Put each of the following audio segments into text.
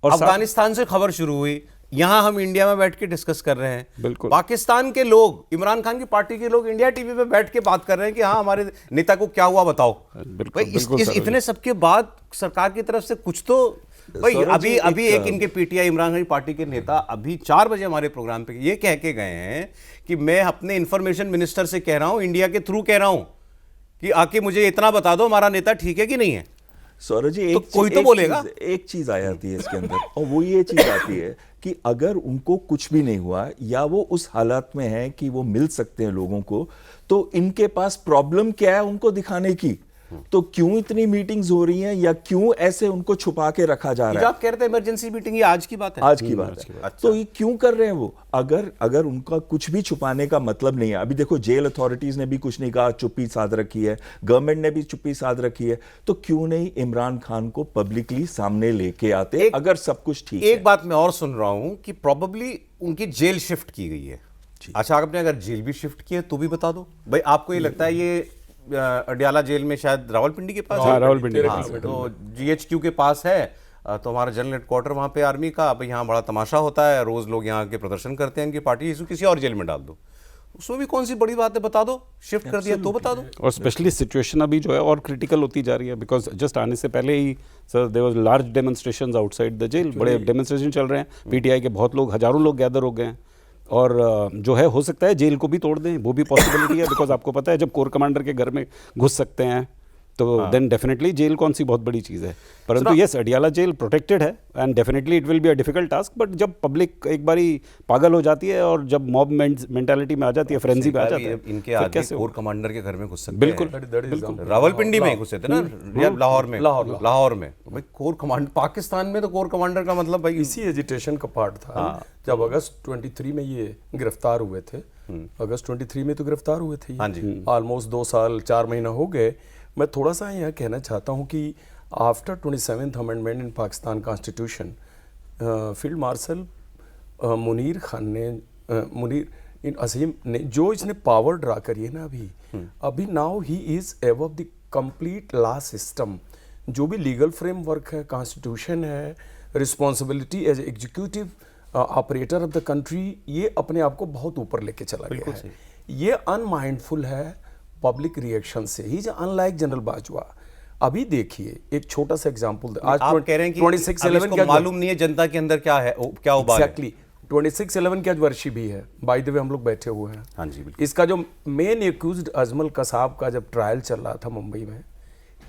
अफगानिस्तान से खबर शुरू हुई, यहाँ हम इंडिया में बैठ के डिस्कस कर रहे हैं। बिल्कुल। पाकिस्तान के लोग, इमरान खान की पार्टी के लोग इंडिया टीवी पे बैठ के बात कर रहे हैं कि हाँ हमारे नेता को क्या हुआ बताओ। बिल्कुल, इतने सबके बाद सरकार की तरफ से कुछ तो भाई अभी एक इनके पीटीआई इमरान खान की पार्टी के नेता अभी 4 बजे हमारे प्रोग्राम पे ये कह के गए हैं कि मैं अपने इंफॉर्मेशन मिनिस्टर से कह रहा हूं, इंडिया के थ्रू कह रहा हूं कि आके मुझे इतना बता दो हमारा नेता ठीक है कि नहीं है। सौरभ जी, कोई तो बोलेगा। एक चीज आ जाती है इसके अंदर और वो ये चीज आती है कि अगर उनको कुछ भी नहीं हुआ या वो उस हालत में है कि वो मिल सकते हैं लोगों को, तो इनके पास प्रॉब्लम क्या है उनको दिखाने की। तो क्यों इतनी मीटिंग्स हो रही हैं या क्यों ऐसे उनको छुपा के रखा जा रहा है? आप कह रहे थे इमरजेंसी मीटिंग, ये आज की बात है। आज की बात है। तो ये क्यों कर रहे हैं वो? अगर उनका कुछ भी छुपाने का मतलब नहीं है। अभी देखो, जेल अथॉरिटीज ने भी कुछ नहीं कहा, चुप्पी साध रखी है, गवर्नमेंट ने भी चुप्पी साध रखी है, तो क्यों नहीं इमरान खान को पब्लिकली सामने लेके आते अगर सब कुछ ठीक है? एक बात मैं और सुन रहा हूं कि प्रोबेबली उनकी जेल शिफ्ट की गई है। अच्छा, आपने अगर जेल भी शिफ्ट की है तो भी बता दो भाई। आपको ये लगता है ये अडियाला जेल में शायद रावलपिंडी के पास, रावलपिंडी तो जीएचक्यू के पास है, तो हमारा जनरल हेडक्वार्टर वहाँ पे आर्मी का। अब यहाँ बड़ा तमाशा होता है, रोज लोग यहाँ के प्रदर्शन करते हैं इनकी पार्टी, इसको किसी और जेल में डाल दो, उसमें भी कौन सी बड़ी बात है, बता दो। शिफ्ट कर दिया तो बता दो। और स्पेशली सिचुएशन अभी जो है और क्रिटिकल होती जा रही है, बिकॉज जस्ट आने से पहले ही sir there was large demonstrations outside the jail. बड़े डेमोन्स्ट्रेशन चल रहे हैं, पीटीआई के बहुत लोग, हजारों लोग गैदर हो गए हैं। और जो है हो सकता है जेल को भी तोड़ दें, वो भी पॉसिबिलिटी है। बिकॉज आपको पता है जब कोर कमांडर के घर में घुस सकते हैं तो देन डेफिनेटली जेल कौन सी बहुत बड़ी चीज़ है। परंतु यस, अडियाला जेल प्रोटेक्टेड है and definitely it will be a difficult task. But जब पब्लिक एक बारी पागल हो जाती है और जब मॉब मेंटालिटी में आ जाती है, फ्रेंजी में आ जाती है, इनके आदमी कोर कमांडर के घर में घुस सकते बिल्कुल, हैं। रावलपिंडी में घुसे थे ना, या लाहौर में? लाहौर में भाई कोर कमांडर, पाकिस्तान में तो कोर कमांडर का मतलब भाई इसी एजिटेशन का पार्ट था। जब अगस्त 23 में ये गिरफ्तार हुए थे, अगस्त 23 में तो गिरफ्तार हुए थे, ऑलमोस्ट 2 साल 4 महीना हो गए। मैं थोड़ा सा यहाँ कहना चाहता हूँ कि after 27th amendment in Pakistan constitution, field marshal Munir Khan ने, मुनीर असीम ने जो इसने पावर ड्रा करी है ना अभी now he is above the complete law system. जो भी लीगल फ्रेमवर्क है, कॉन्स्टिट्यूशन है, responsibility as executive operator of the country, ये अपने आप को बहुत ऊपर लेके चला गया है। ये अनमाइंडफुल है पब्लिक रिएक्शन से। He is unlike general Bajwa. अभी देखिए एक छोटा सा एग्जांपल, आज आप कह रहे हैं कि 26/11 क्या मालूम नहीं है जनता के अंदर क्या है, क्या उबाल है। एग्जैक्टली 26/11 की आज वर्षी भी है, बाय द वे हम लोग बैठे हुए हैं। हाँ जी, बिल्कुल। इसका जो मेन एक्यूज्ड अजमल कसाब का जब ट्रायल चल रहा था मुंबई में,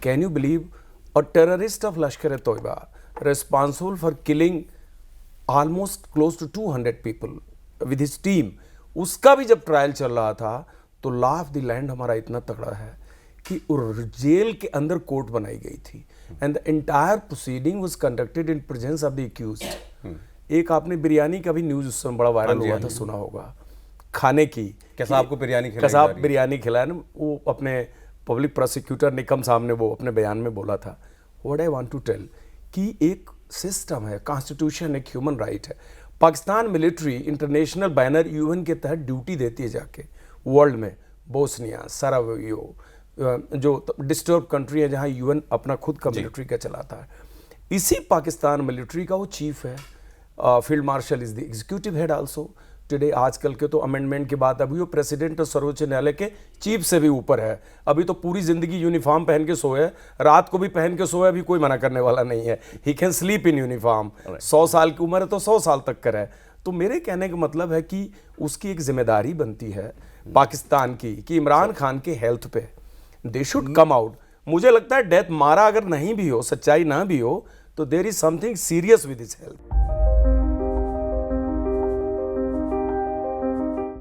can you believe, a terrorist of Lashkar Taiba responsible for killing almost close to 200 people with his team, उसका भी जब ट्रायल चल रहा था तो लॉ ऑफ द लैंड हमारा इतना तगड़ा है कि जेल के अंदर कोर्ट बनाई गई थी and the entire proceeding was conducted in presence of the accused. एक आपने बिरयानी का भी न्यूज उस समय बड़ा वायरल हुआ था, सुना होगा, खाने की, कैसा आपको बिरयानी खिलाई, कैसा आप बिरयानी खिलाया ना, वो अपने पब्लिक प्रोसिक्यूटर निकम साहब ने वो अपने बयान में बोला था। What I want to tell कि एक सिस्टम है, कॉन्स्टिट्यूशन एक ह्यूमन राइट है। Pakistan military international banner UN के तहत ड्यूटी देती है जाके वर्ल्ड में, बोस्निया, सरावियो, जो डिस्टर्ब कंट्री है जहां यूएन अपना खुद का मिलिट्री का चलाता है। इसी पाकिस्तान मिलिट्री का वो चीफ है, field marshal is the executive head also today. आजकल के तो अमेंडमेंट के बाद अभी वो प्रेसिडेंट और सर्वोच्च न्यायालय के चीफ से भी ऊपर है। अभी तो पूरी जिंदगी यूनिफॉर्म पहन के सोए, रात को भी पहन के सोए, अभी कोई मना करने वाला नहीं है। He can sleep in uniform. 100 साल की उम्र है तो 100 साल तक करे। तो मेरे कहने का मतलब है कि उसकी एक जिम्मेदारी बनती है पाकिस्तान की कि इमरान खान के हेल्थ पे दे शुड कम आउट। मुझे लगता है डेथ मारा अगर नहीं भी हो, सच्चाई ना भी हो, तो there is something serious with his health.